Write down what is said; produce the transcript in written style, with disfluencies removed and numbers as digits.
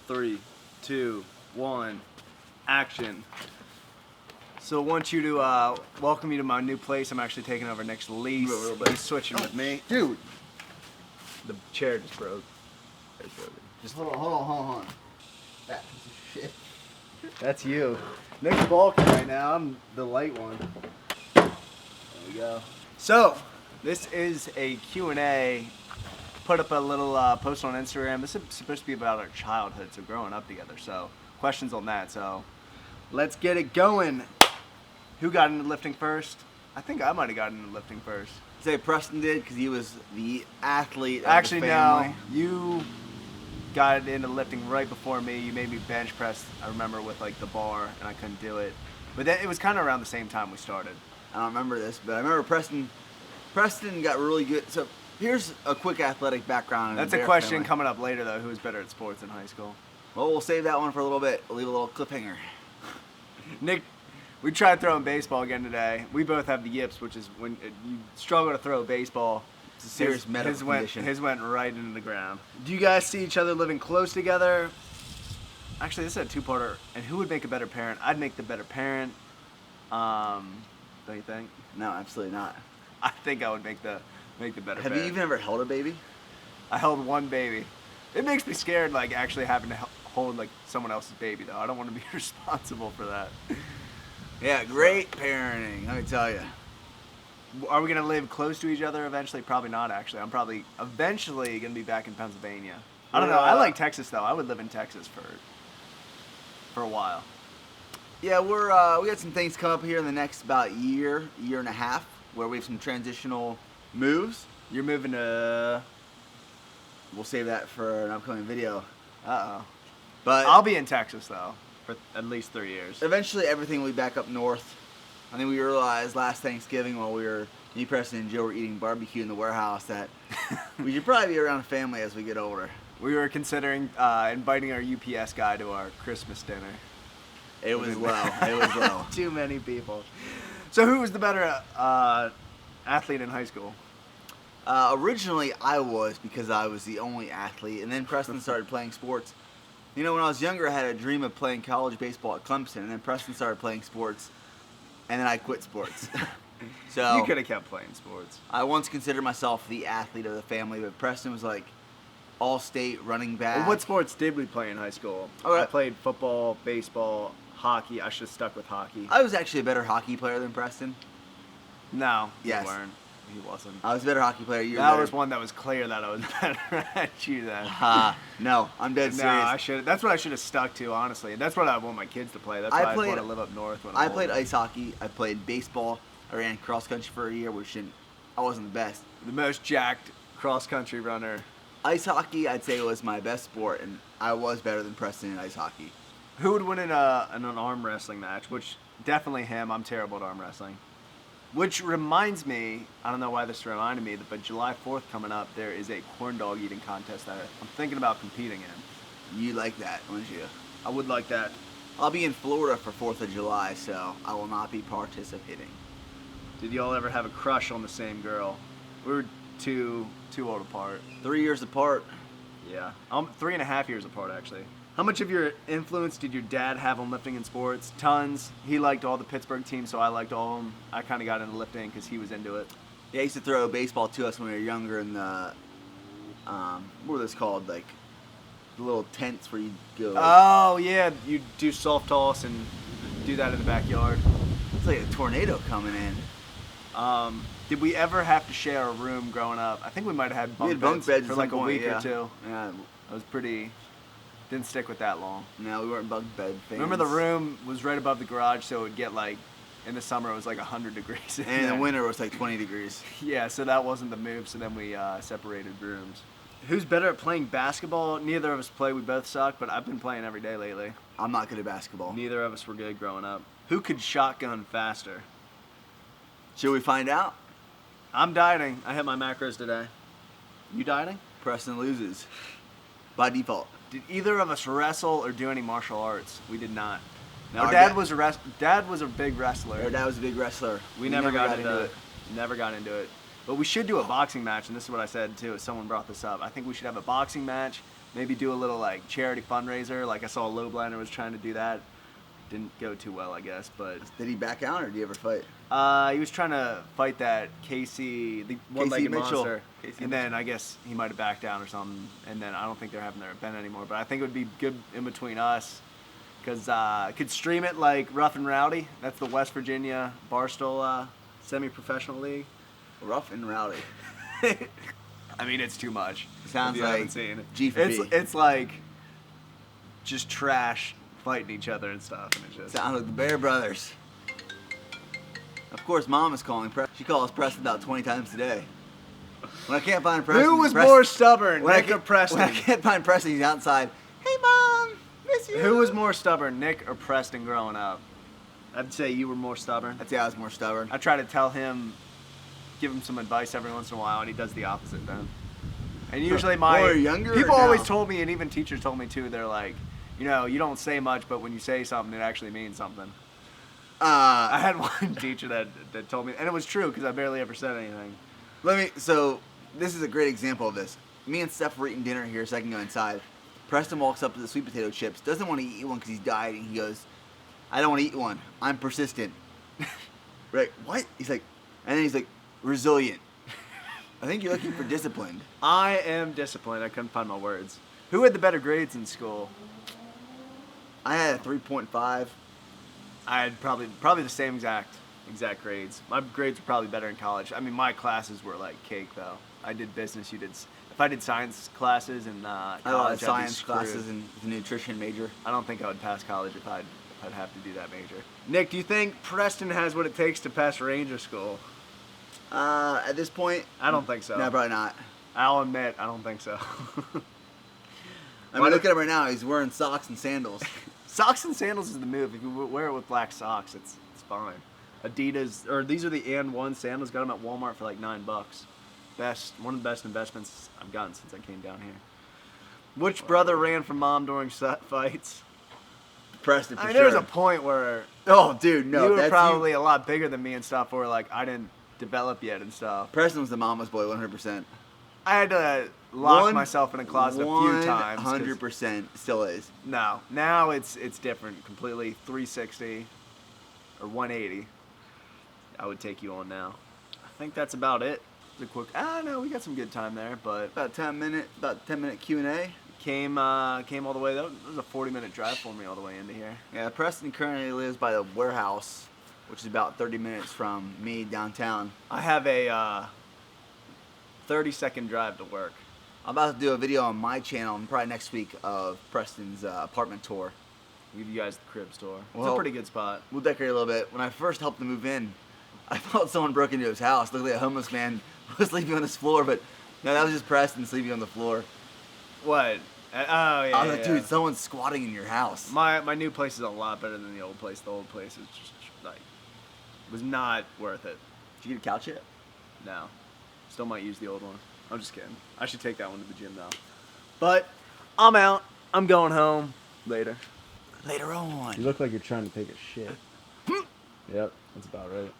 3, 2, 1, action. So I want you to welcome you to my new place. I'm actually taking over Nick's lease. He's switching with me. Dude. The chair just broke. Just hold on. That piece of shit. That's you. Nick's bulking right now. I'm the light one. There we go. So, this is a Q&A. Put up a little post on Instagram. This is supposed to be about our childhood, so growing up together. So, questions on that. So, let's get it going. Who got into lifting first? I think I might have gotten into lifting first. Say Preston did because he was the athlete of Actually, the family. no. You got into lifting right before me. You made me bench press, I remember, with like the bar, and I couldn't do it. But then it was kind of around the same time we started. I don't remember this, but I remember Preston got really good. So here's a quick athletic background. That's a question coming up later, though. Who was better at sports in high school? Well, we'll save that one for a little bit. We'll leave a little cliffhanger. Nick, we tried throwing baseball again today. We both have the yips, which is when you struggle to throw a baseball. It's a serious medical condition. His went right into the ground. Do you guys see each other living close together? Actually, this is a two-parter. And who would make a better parent? I'd make the better parent. Don't you think? No, absolutely not. I think I would make the better parent. Have you even ever held a baby? I held one baby. It makes me scared, like, actually having to hold, like, someone else's baby, though. I don't want to be responsible for that. Yeah, great parenting, let me tell you. Are we going to live close to each other eventually? Probably not, actually. I'm probably eventually going to be back in Pennsylvania. I don't know. I like Texas, though. I would live in Texas for a while. Yeah, we got some things come up here in the next about year and a half, where we have some transitional moves. You're moving to... We'll save that for an upcoming video. Uh-oh. But I'll be in Texas, though, for at least 3 years. Eventually, everything will be back up north. I think we realized last Thanksgiving while me, Preston, and Joe were eating barbecue in the warehouse that we should probably be around family as we get older. We were considering inviting our UPS guy to our Christmas dinner. It was low. It was low. Too many people. So who was the better athlete in high school? Originally, I was, because I was the only athlete, and then Preston started playing sports. You know, when I was younger, I had a dream of playing college baseball at Clemson, and then Preston started playing sports, and then I quit sports. So you could have kept playing sports. I once considered myself the athlete of the family, but Preston was like all-state running back. Well, what sports did we play in high school? Okay. I played football, baseball, hockey. I should have stuck with hockey. I was actually a better hockey player than Preston. No, Yes. you weren't. He wasn't. I was a better hockey player. You were That better. was one that was clear that I was better at you then. No, I'm dead No, serious. I should. That's what I should have stuck to, honestly. That's what I want my kids to play. That's why I want to live up north. When I played ice hockey. I played baseball. I ran cross country for a year, I wasn't the best. The most jacked cross country runner. Ice hockey, I'd say, was my best sport, and I was better than Preston in ice hockey. Who would win in an arm wrestling match? Which definitely him. I'm terrible at arm wrestling. Which reminds me, I don't know why this reminded me, but July 4th coming up, there is a corn dog eating contest that I'm thinking about competing in. You like that, wouldn't you? I would like that. I'll be in Florida for 4th of July, so I will not be participating. Did y'all ever have a crush on the same girl? We were too old apart. 3 years apart. Yeah. 3.5 years apart, actually. How much of your influence did your dad have on lifting and sports? Tons. He liked all the Pittsburgh teams, so I liked all of them. I kind of got into lifting because he was into it. Yeah, he used to throw baseball to us when we were younger in the, what were those called? Like, the little tents where you go. Oh, yeah. You do soft toss and do that in the backyard. It's like a tornado coming in. Did we ever have to share a room growing up? I think we might have had bunk beds for like a week or two. Yeah. I was pretty... Didn't stick with that long. No, we weren't bunk bed fans. Remember the room was right above the garage, so it would get like, in the summer it was like 100 degrees. And in the winter it was like 20 degrees. Yeah, so that wasn't the move, so then we separated rooms. Who's better at playing basketball? Neither of us play, we both suck, but I've been playing every day lately. I'm not good at basketball. Neither of us were good growing up. Who could shotgun faster? Should we find out? I'm dieting. I hit my macros today. You dieting? Preston loses. By default. Did either of us wrestle or do any martial arts? We did not. No, Our dad was a big wrestler. Our dad was a big wrestler. We never got into it. Never got into it. But we should do a boxing match, and this is what I said too. Someone brought this up. I think we should have a boxing match, maybe do a little like charity fundraiser. Like I saw a low blinder was trying to do that. Didn't go too well, I guess. But Did he back out, or did he ever fight? he was trying to fight that Casey, the one-legged Mitchell. monster, Casey and then I guess he might have backed down or something. And then I don't think they're having their event anymore. But I think it would be good in between us, because could stream it like Rough and Rowdy. That's the West Virginia Barstool semi-professional league. Rough and Rowdy. I mean, it's too much. Sounds if you haven't like seen it. G for B. It's like just trash fighting each other and stuff, and it's just Sounds like the Bear Brothers. Of course, Mom is calling. She calls Preston about 20 times a day. When I can't find Preston, who was more stubborn, when Nick or Preston? When I can't find Preston, he's outside. Hey, Mom, miss you. Who was more stubborn, Nick or Preston, growing up? I'd say you were more stubborn. I'd say I was more stubborn. I try to tell him, give him some advice every once in a while, and he does the opposite then. And usually Or younger people or always now? told me, and even teachers told me too, they're like, you know, you don't say much, but when you say something, it actually means something. I had one teacher that told me, and it was true because I barely ever said anything. So this is a great example of this. Me and Steph were eating dinner here a second ago inside. Preston walks up to the sweet potato chips, doesn't want to eat one because he's dieting. He goes, I don't want to eat one. I'm persistent. Right? What? He's like, and then he's like, resilient. I think you're looking for disciplined. I am disciplined. I couldn't find my words. Who had the better grades in school? I had a 3.5. I had probably the same exact grades. My grades were probably better in college. I mean, my classes were like cake though. I did business. If I did science classes in college, I had a lot of I'd be science screwed. classes and the nutrition major. I don't think I would pass college if I'd have to do that major. Nick, do you think Preston has what it takes to pass Ranger School? At this point, I don't think so. no, probably not. I'll admit, I don't think so. I mean, look at him right now. He's wearing socks and sandals. Socks and sandals is the move. If you wear it with black socks, it's fine. Adidas, or these are the And1 sandals. Got them at Walmart for like $9. One of the best investments I've gotten since I came down here. Which brother ran from mom during fights? Preston, for I mean, sure. there's a point where Oh, dude, no. you were that's probably a lot bigger than me and stuff, or like I didn't develop yet and stuff. Preston was the mama's boy, 100%. I had to lock myself in a closet a few times. 100% still is. No, now it's different completely. 360 or 180. I would take you on now. I think that's about it. The quick. No, we got some good time there, but About 10 minute Q&A. came all the way. That was a 40-minute drive for me all the way into here. Yeah, Preston currently lives by the warehouse, which is about 30 minutes from me downtown. I have a 30-second drive to work. I'm about to do a video on my channel, probably next week, of Preston's apartment tour. I'll give you guys the crib tour. It's Well, a pretty good spot. We'll decorate a little bit. When I first helped him move in, I thought someone broke into his house. Looked like a homeless man was sleeping on his floor, but no, that was just Preston sleeping on the floor. What? Oh yeah. I was like, yeah. dude, someone's squatting in your house. My new place is a lot better than the old place. The old place is just like was not worth it. Did you get a couch yet? No. Still might use the old one. I'm just kidding. I should take that one to the gym though. But I'm out. I'm going home later. Later on. You look like you're trying to take a shit. Yep, that's about right.